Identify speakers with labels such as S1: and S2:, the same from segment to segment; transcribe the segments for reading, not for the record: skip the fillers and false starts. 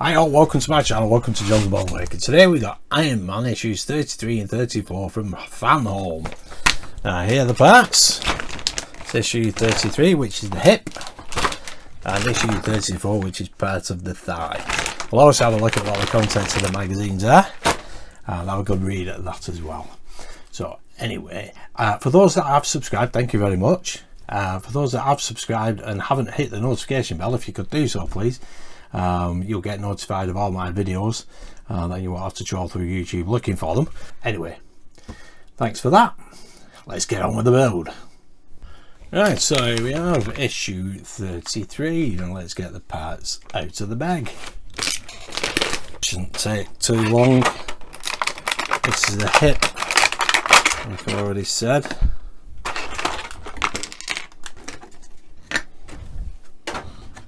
S1: Hi all, welcome to my channel, welcome to John's Ball Maker. Today we got Iron Man issues 33 and 34 from Fanhome. Now here are the parts. It's issue 33, which is the hip, and issue 34, which is part of the thigh. We'll also have a look at what the contents of the magazines are, and have a good read at that as well. So anyway, for those that have subscribed, thank you very much. For those that have subscribed and haven't hit the notification bell, if you could do so please, you'll get notified of all my videos, then you won't have to trawl through YouTube looking for them. Anyway, thanks for that. Let's get on with the build. Right, so we have issue 33, and let's get the parts out of the bag. Shouldn't take too long. This is the hip, like I already said.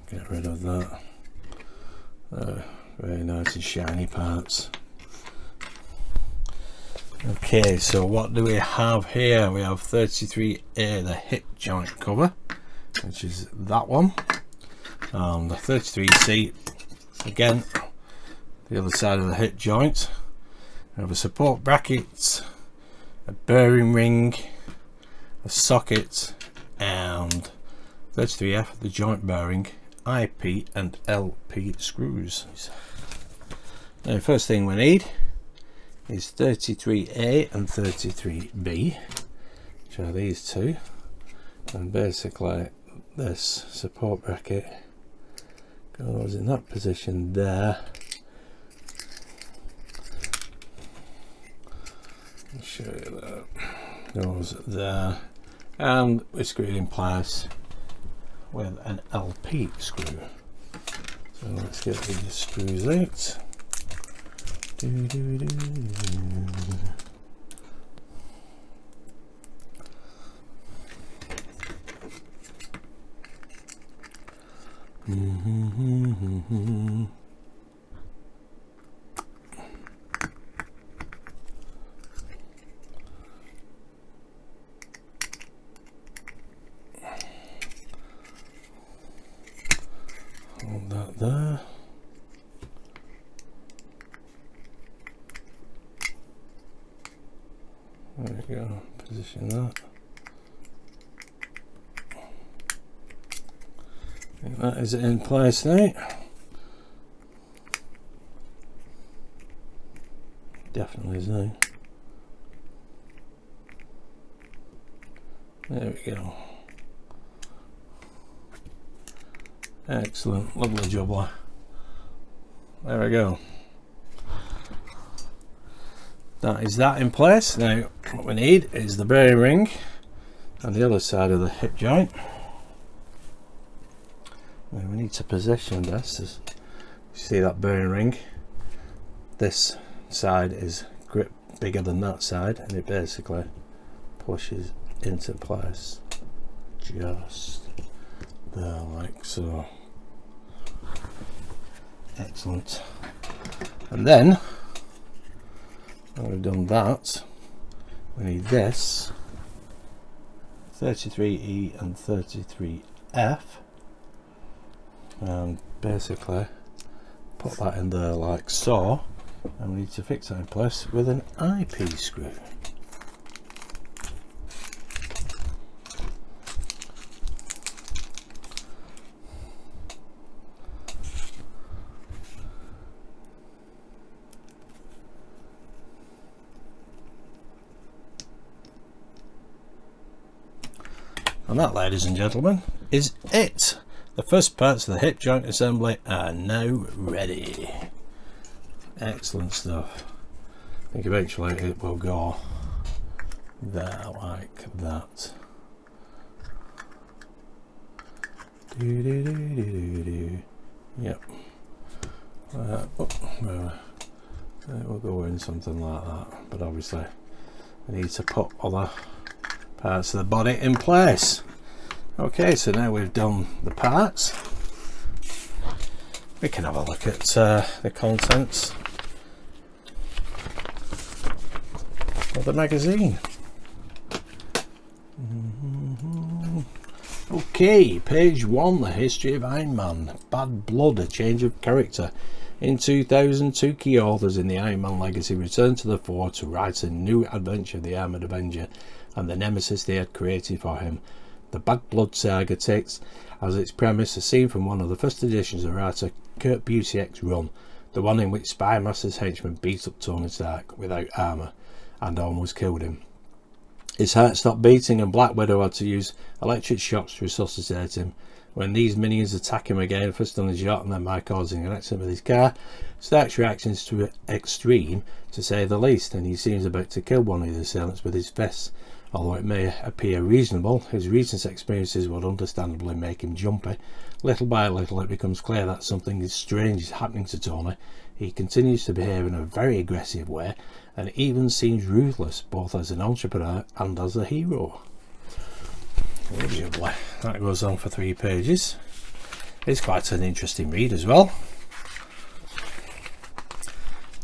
S1: Get rid of that. Very nice and shiny parts. Okay, so what do we have here? We have 33A, the hip joint cover, which is that one. The 33C, again, the other side of the hip joint. We have a support bracket, a bearing ring, a socket, and 33F, the joint bearing, IP and LP screws. Now, first thing we need is 33A and 33B, which are these two, and basically this support bracket goes in that position there. I'll show you that. Goes there, and we screw it in place with an LP screw. So let's get these screws out. Hold that there. There we go, position that. And that is in place now. Definitely is now. There we go. Excellent, lovely jubbler. There we go. That is that in place. Now what we need is the bearing ring on the other side of the hip joint. Now we need to position this. As you see that bearing ring, this side is grip bigger than that side, and it basically pushes into place just there, like so. Excellent. And then when we've done that, we need this 33E and 33F, and basically put that in there like so, and we need to fix that in place with an IP screw. And that, ladies and gentlemen, is it. The first parts of the hip joint assembly are now ready. Excellent stuff. I think eventually it will go there like that. Yep. It will go in something like that, but obviously we need to put other parts of the body in place. Okay, so now we've done the parts, we can have a look at the contents of the magazine. Okay, page 1, the history of Iron Man. Bad blood, a change of character. In 2000, two key authors in the Iron Man legacy returned to the fore to write a new adventure of the Armoured Avenger and the nemesis they had created for him. The Bad Blood saga takes as its premise a scene from one of the first editions of writer Kurt Busiek's run, the one in which Spy Master's henchman beat up Tony Stark without armour and almost killed him. His heart stopped beating and Black Widow had to use electric shocks to resuscitate him. When these minions attack him again, first on his yacht and then by causing an accident with his car, Stark's reaction is extreme to say the least, and he seems about to kill one of the assailants with his fists. Although it may appear reasonable, his recent experiences would understandably make him jumpy. Little by little it becomes clear that something strange is happening to Tony. He continues to behave in a very aggressive way and even seems ruthless, both as an entrepreneur and as a hero. Lovely. That goes on for 3 pages. It's quite an interesting read as well.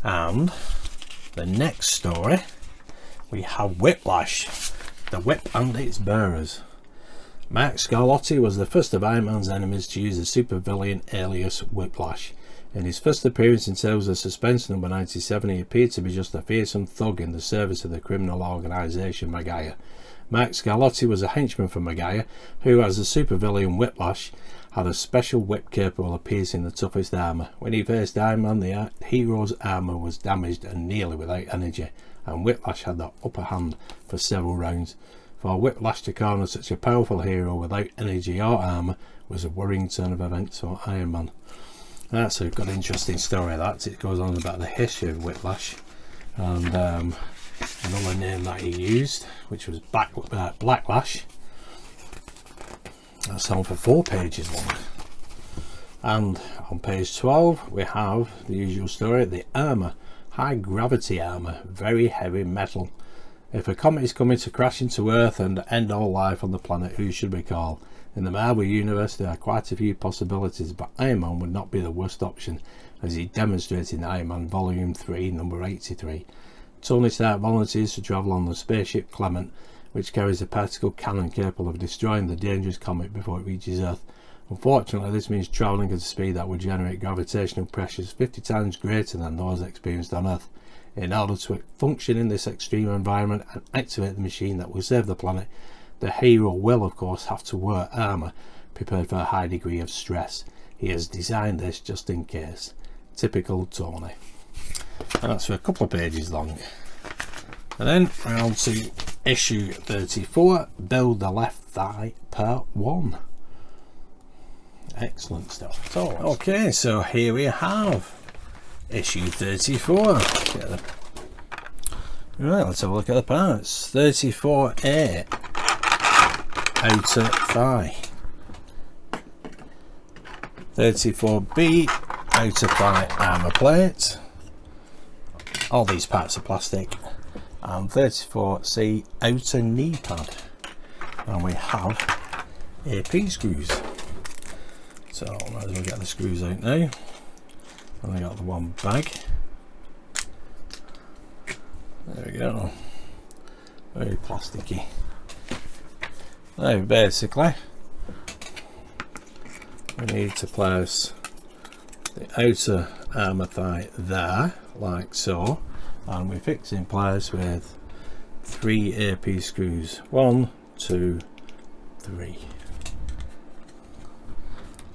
S1: And the next story, we have Whiplash, the Whip and its Bearers. Mark Scarlotti was the first of Iron Man's enemies to use the supervillain alias Whiplash. In his first appearance in Tales of Suspense number 97, he appeared to be just a fearsome thug in the service of the criminal organisation Magaya. Mark Scarlotti was a henchman for Magaya, who, as the supervillain Whiplash, had a special whip capable of piercing the toughest armour. When he faced Iron Man, the hero's armour was damaged and nearly without energy, and Whiplash had the upper hand for several rounds. For Whiplash to corner such a powerful hero without energy or armour was a worrying turn of events for Iron Man. That's a good interesting story, that. It goes on about the history of Whiplash and another name that he used, which was Blacklash. That's on for 4 pages long. And on page 12 we have the usual story, the armour. High gravity armour, very heavy metal. If a comet is coming to crash into Earth and end all life on the planet, who should we call? In the Marvel universe there are quite a few possibilities, but Iron Man would not be the worst option, as he demonstrated in Iron Man Volume 3 number 83. Tony Stark volunteers to travel on the spaceship Clement, which carries a particle cannon capable of destroying the dangerous comet before it reaches Earth. Unfortunately, this means travelling at a speed that would generate gravitational pressures 50 times greater than those experienced on Earth. In order to function in this extreme environment and activate the machine that will save the planet, the hero will of course have to wear armour prepared for a high degree of stress. He has designed this just in case. Typical Tony. And that's for a couple of pages long. And then we're on to issue 34, Build the Left Thigh Part 1. Excellent stuff. So, okay, so here we have issue 34. Right, let's have a look at the parts. 34A, outer thigh. 34B, outer thigh armour plate. All these parts are plastic. And 34C, outer knee pad. And we have AP screws. So might as well get the screws out now. And I got the one bag. There we go. Very plasticky. Now basically we need to place the outer armour thigh there, like so, and we fix in place with 3 AP screws. 1, 2, 3.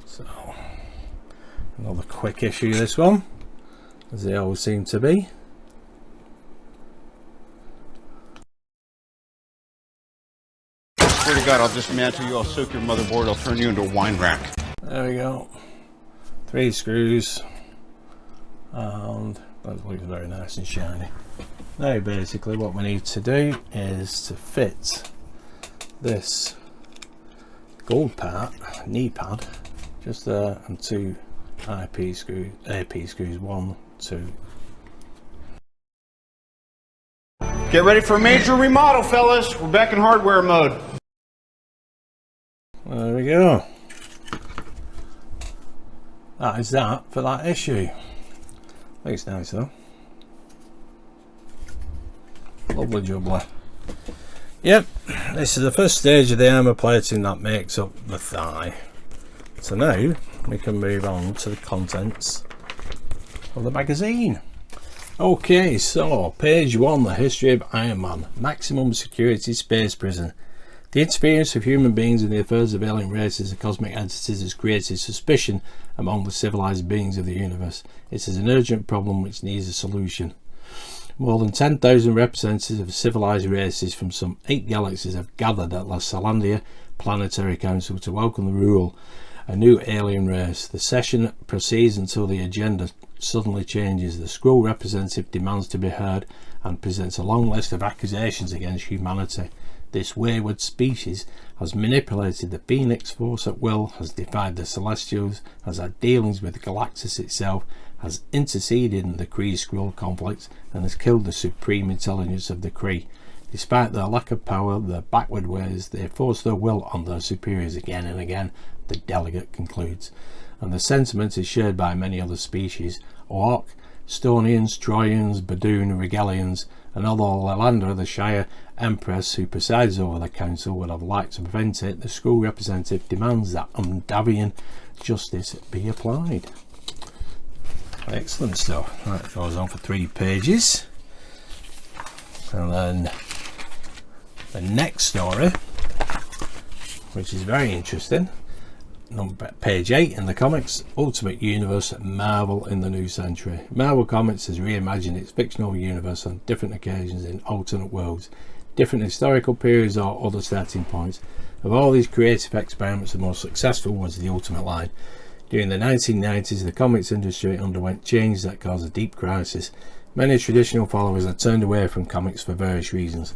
S1: So another quick issue, this one, as they always seem to be.
S2: Swear to God, I'll dismantle you, I'll soak your motherboard, I'll turn you into a wine rack.
S1: There we go. 3 screws, and that looks very nice and shiny. Now basically what we need to do is to fit this gold part, knee pad, just there, and 2 AP screws, 1, 2.
S2: Get ready for a major remodel, fellas. We're back in hardware mode.
S1: There we go. That is that for that issue. Looks nice though. Lovely jubbly. Yep, this is the first stage of the armour plating that makes up the thigh. So now we can move on to the contents of the magazine. Okay, so page 1, the history of Iron Man, maximum security space prison. The interference of human beings in the affairs of alien races and cosmic entities has created suspicion among the civilized beings of the universe. It is an urgent problem which needs a solution. More than 10,000 representatives of civilized races from some 8 galaxies have gathered at La Salandia Planetary Council to welcome the rule a new alien race. The session proceeds until the agenda suddenly changes. The Skrull representative demands to be heard and presents a long list of accusations against humanity. This wayward species has manipulated the Phoenix Force at will, has defied the Celestials, has had dealings with Galactus itself, has interceded in the Kree-Skrull conflict, and has killed the supreme intelligence of the Kree. Despite their lack of power, their backward ways, they force their will on their superiors again and again, the delegate concludes. And the sentiment is shared by many other species: Orc, Stonians, Trojans, Badoon, Regalians, and although Lalandra, the Shire Empress who presides over the council, would have liked to prevent it, the Skrull representative demands that Undavian justice be applied. Excellent stuff. That goes on for 3 pages. And then the next story, which is very interesting, page 8 in the comics, Ultimate Universe, Marvel in the New Century. Marvel Comics has reimagined its fictional universe on different occasions in alternate worlds, different historical periods or other starting points. Of all these creative experiments, the most successful was the Ultimate line. During the 1990s, the comics industry underwent change that caused a deep crisis. Many traditional followers had turned away from comics for various reasons.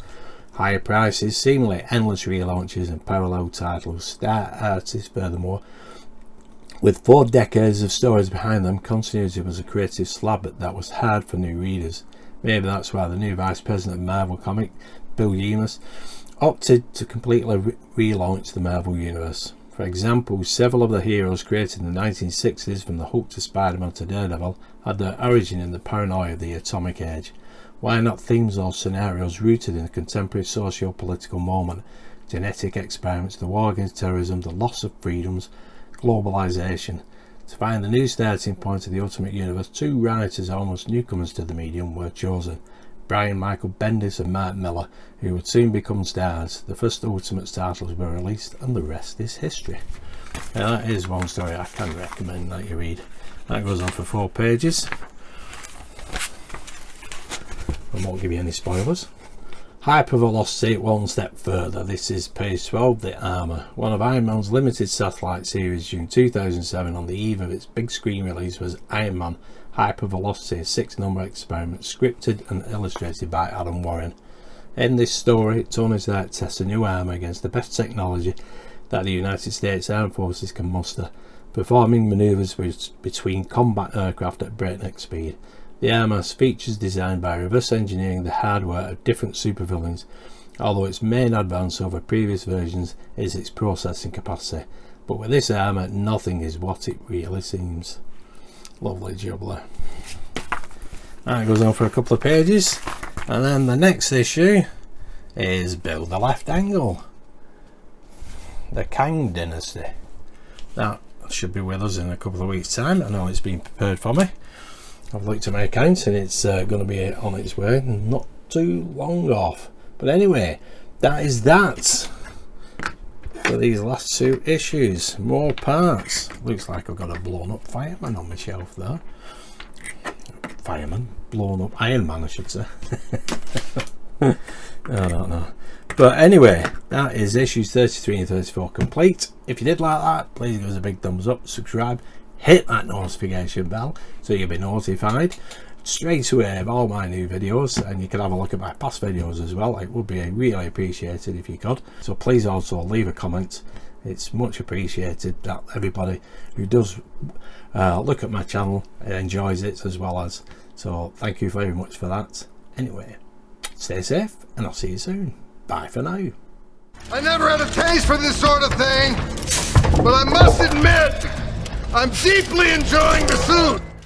S1: Higher prices, seemingly endless relaunches and parallel titles, star artists furthermore. With 4 decades of stories behind them, continuity was a creative slab that was hard for new readers. Maybe that's why the new vice president of Marvel Comics, Bill Jemas, opted to completely relaunch the Marvel Universe. For example, several of the heroes created in the 1960s, from the Hulk to Spider-Man to Daredevil, had their origin in the paranoia of the atomic age. Why not themes or scenarios rooted in a contemporary socio-political moment? Genetic experiments, the war against terrorism, the loss of freedoms, globalization. To find the new starting point of the Ultimate Universe, 2 writers, almost newcomers to the medium, were chosen. Brian Michael Bendis and Mark Miller, who would soon become stars. The first Ultimate titles were released, and the rest is history. Now, that is one story I can recommend that you read. That goes on for 4 pages. I won't give you any spoilers. Hypervelocity one step further. This is page 12, The Armour. One of Iron Man's limited satellite series, June 2007, on the eve of its big screen release, was Iron Man Hypervelocity, a 6-number experiment, scripted and illustrated by Adam Warren. In this story, Tony Stark tests a new armour against the best technology that the United States Armed Forces can muster, performing manoeuvres between combat aircraft at breakneck speed. The armour has features designed by reverse engineering the hardware of different supervillains, although its main advance over previous versions is its processing capacity. But with this armour, nothing is what it really seems. Lovely job there. That goes on for a couple of pages, and then the next issue is Build the Left Angle, the Kang Dynasty. That should be with us in a couple of weeks' time. I know it's been prepared for me. I've looked at my account and it's going to be on its way, not too long off. But anyway, that is that for these last 2 issues. More parts. Looks like I've got a blown up fireman on my shelf there. Fireman? Blown up Iron Man, I should say. I don't know. But anyway, that is issues 33 and 34 complete. If you did like that, please give us a big thumbs up, subscribe, hit that notification bell so you'll be notified straight away of all my new videos, and you can have a look at my past videos as well. It would be really appreciated if you could. So please also leave a comment. It's much appreciated that everybody who does look at my channel enjoys it as well as. So thank you very much for that. Anyway, stay safe and I'll see you soon. Bye for now.
S3: I never had a taste for this sort of thing, but I must admit, I'm deeply enjoying the suit.